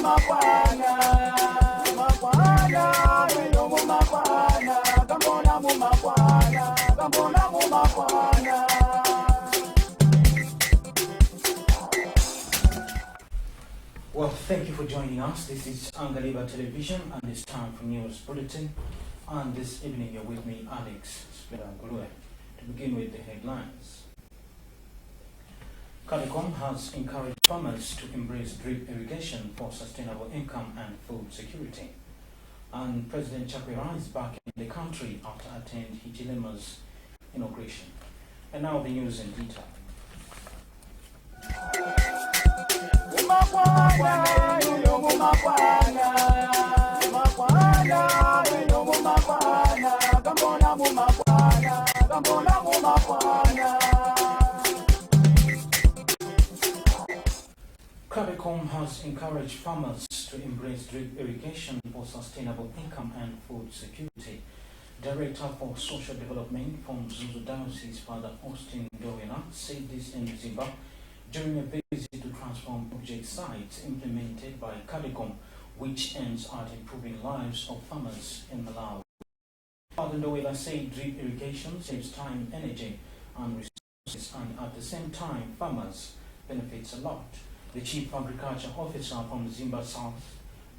Well, thank you for joining us. This is Angaliba Television, and it's time for News Bulletin. And this evening, you're with me, Alex Spera-Gulue. To begin with the headlines. CARICOM has encouraged farmers to embrace drip irrigation for sustainable income and food security. And President Chakwera is back in the country after attending Hichilema's inauguration. And now the news in detail. CARICOM has encouraged farmers to embrace drip irrigation for sustainable income and food security. Director for Social Development from Zuzu Diocese, Father Austin Dowena, said this in December during a visit to transform project sites implemented by CARICOM, which aims at improving lives of farmers in Malawi. Father Dowena said drip irrigation saves time, energy, and resources, and at the same time, farmers benefits a lot. The Chief Agriculture Officer from Zimba South,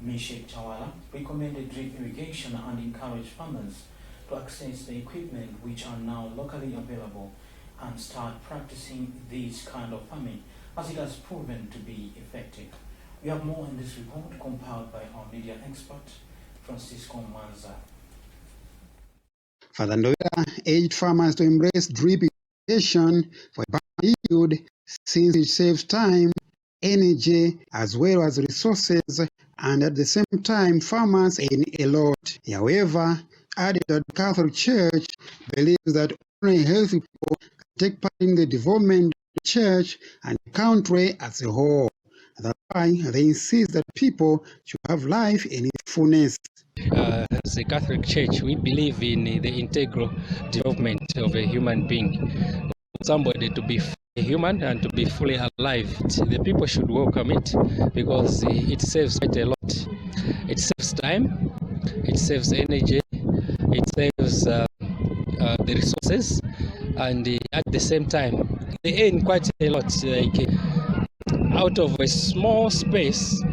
Meshek Chawala, recommended drip irrigation and encouraged farmers to access the equipment which are now locally available and start practicing this kind of farming, as it has proven to be effective. We have more in this report compiled by our media expert, Francisco Manza. Father Ndoya urged farmers to embrace drip irrigation for a period since it saves time, energy, as well as resources, and at the same time, farmers earn a lot. However, added that the Catholic Church believes that only healthy people can take part in the development of the church and the country as a whole. That's why they insist that people should have life in its fullness. As a Catholic Church, we believe in the integral development of a human being. We want somebody to be human and to be fully alive. The people should welcome it because it saves quite a lot. It saves time, it saves energy, it saves the resources, and at the same time, they earn quite a lot. Like out of a small space,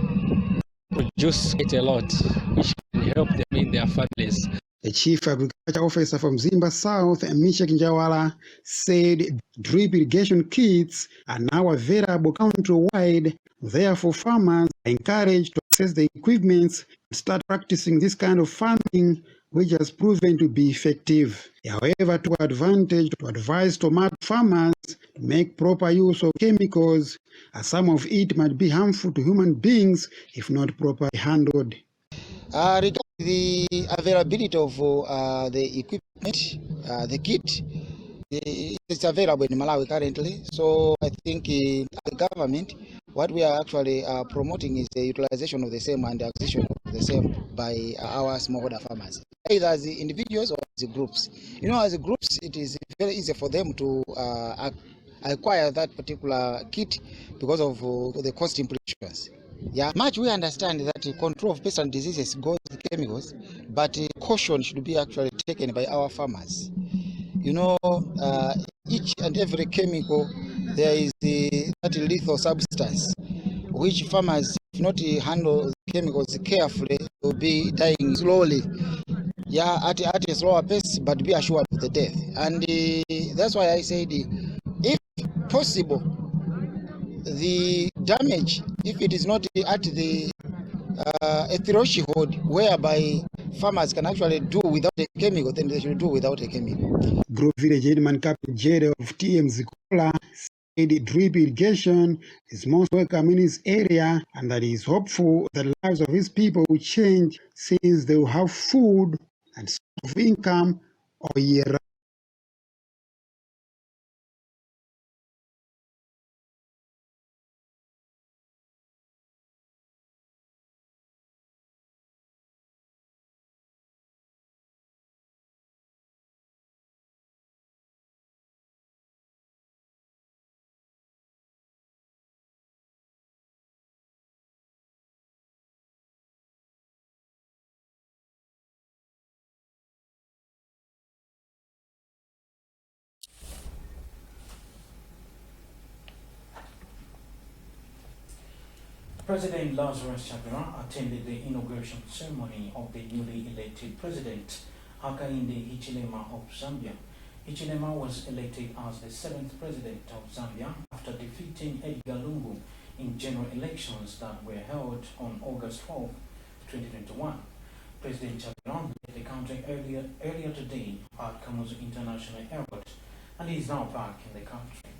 produce quite a lot, which can help them in their families. The Chief Agriculture Officer from Zimba South, Meshek Njawala, said drip irrigation kits are now available countrywide. Therefore, farmers are encouraged to access the equipment and start practicing this kind of farming, which has proven to be effective. However, to advantage to advise tomato farmers to make proper use of chemicals, as some of it might be harmful to human beings if not properly handled. Regarding the availability of the equipment, the kit, it's available in Malawi currently. So I think the government, what we are actually promoting is the utilization of the same and the acquisition of the same by our smallholder farmers, either as the individuals or as the groups. You know, as the groups, it is very easy for them to acquire that particular kit because of the cost implications. Yeah, much we understand that the control of pests and diseases goes with chemicals, but caution should be actually taken by our farmers. You know, each and every chemical, there is that lethal substance, which farmers, if not handle the chemicals carefully, will be dying slowly. Yeah, at a slower pace, but be assured of the death. And that's why I said, if possible, the damage, if it is not at the a threshold whereby farmers can actually do without a chemical, then they should do without a chemical. Grove Village Headman Captain Jede of TMZ Kola said drip irrigation is most welcome in his area and that he is hopeful that the lives of his people will change since they will have food and source of income all year round. President Lazarus Chakwera attended the inauguration ceremony of the newly elected president, Hakainde Hichilema of Zambia. Hichilema was elected as the 7th president of Zambia after defeating Edgar Lungu in general elections that were held on August 12, 2021. President Chakwera left the country earlier today at Kamuzu International Airport and is now back in the country.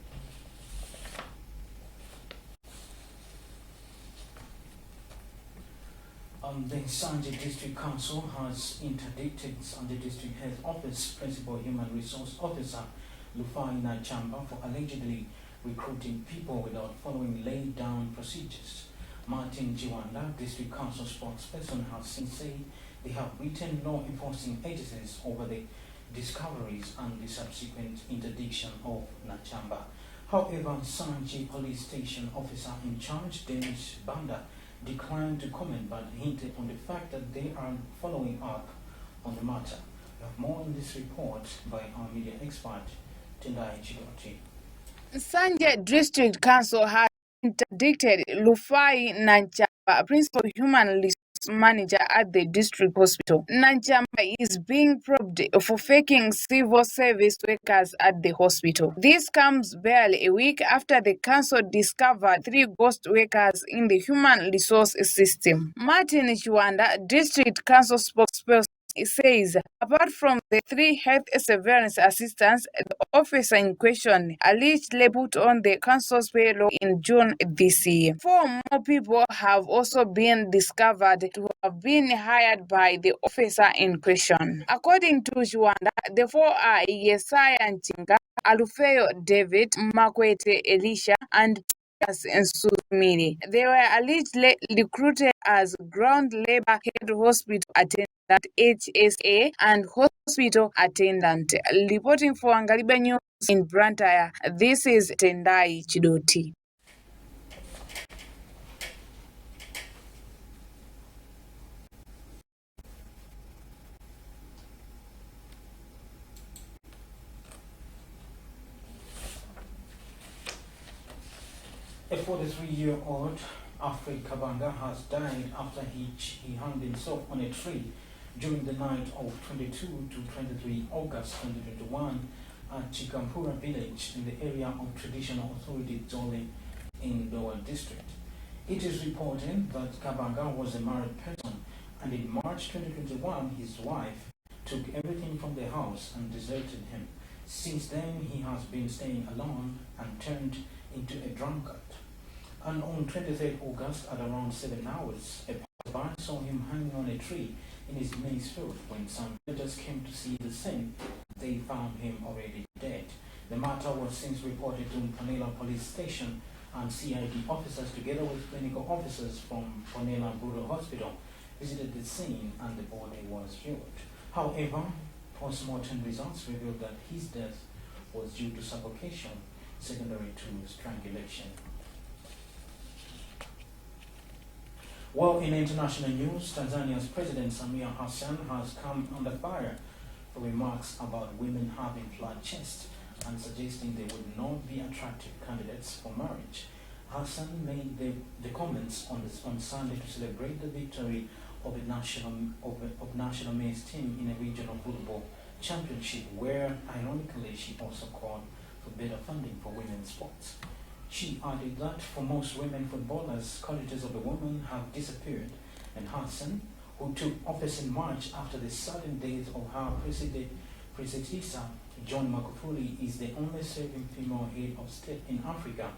The Sanje District Council has interdicted Sanje District Health Office Principal Human Resource Officer Lufai Nachamba for allegedly recruiting people without following laid down procedures. Martin Jiwanda, District Council spokesperson, has since said they have written law enforcing agencies over the discoveries and the subsequent interdiction of Nachamba. However, Sanje Police Station Officer in charge, Dennis Banda, declined to comment but hinted on the fact that they are following up on the matter. We have more on this report by our media expert, Tendai Chidoti. Sanje District Council has interdicted Lufai Nanchamba, Principal Human Resource Manager at the district hospital. Nanchamba is being probed for faking civil service workers at the hospital. This comes barely a week after the council discovered 3 ghost workers in the human resource system. Martin Chiwanda, District Council spokesperson, says apart from the 3 health surveillance assistants, the officer in question allegedly put on the council's payroll in June this year. 4 more people have also been discovered to have been hired by the officer in question. According to Juanda, the 4 are Yesaya Nchinga, Alufeo David, Makwete Elisha, and Nsumiri. They were allegedly recruited as ground labor head hospital attendant HSA and hospital attendant. Reporting for Angaliba News in Brantaya, this is Tendai Chidoti. A 43-year-old Alfred Kabanga has died after he hung himself on a tree during the night of 22 to 23 August 2021 at Chikampura village in the area of traditional authority Zole in Lower District. It is reported that Kabanga was a married person, and in March 2021 his wife took everything from the house and deserted him. Since then he has been staying alone and turned into a drunkard. And on 23rd August at around 7 hours, a passerby saw him hanging on a tree in his maize field. When some villagers came to see the scene, they found him already dead. The matter was since reported to Ponela Police Station, and CID officers together with clinical officers from Ponela Rural Hospital visited the scene and the body was viewed. However, post-mortem results revealed that his death was due to suffocation secondary to strangulation. Well, in international news, Tanzania's President Samia Hassan has come under fire for remarks about women having flat chests and suggesting they would not be attractive candidates for marriage. Hassan made the comments on Sunday to celebrate the victory of a national men's team in a regional football championship, where ironically she also called for better funding for women's sports. She added that for most women footballers, qualities of a woman have disappeared, and Hassan, who took office in March after the sudden death of her predecessor, John Magufuli, is the only serving female head of state in Africa,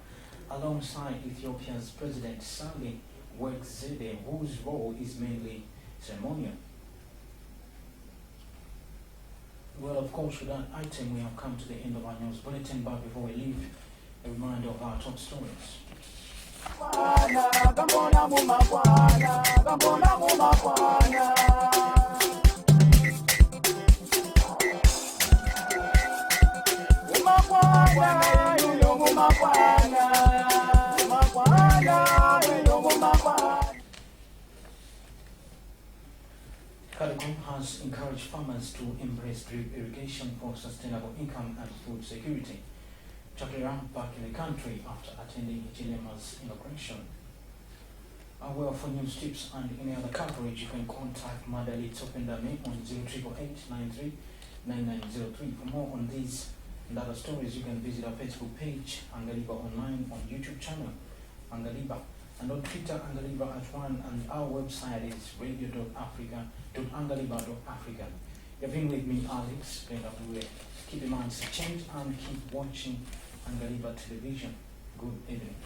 alongside Ethiopia's President Saleh Work-Zede, whose role is mainly ceremonial. Well, of course, with that item, we have come to the end of our news bulletin, but before we leave, a reminder of our top stories. CARICOM has encouraged farmers to embrace drip irrigation for sustainable income and food security. Chakwera back in the country after attending Hichilema's inauguration. Well, for news tips and any other coverage, you can contact Madali Topendame on 0888939903. For more on these and other stories, you can visit our Facebook page, Angaliba Online, on YouTube channel, Angaliba, and on Twitter, Angaliba @1, and our website is radio.africa.angaliba.africa. You've been with me, Alex, keep in mind to change and keep watching Angaliba Television. Good evening.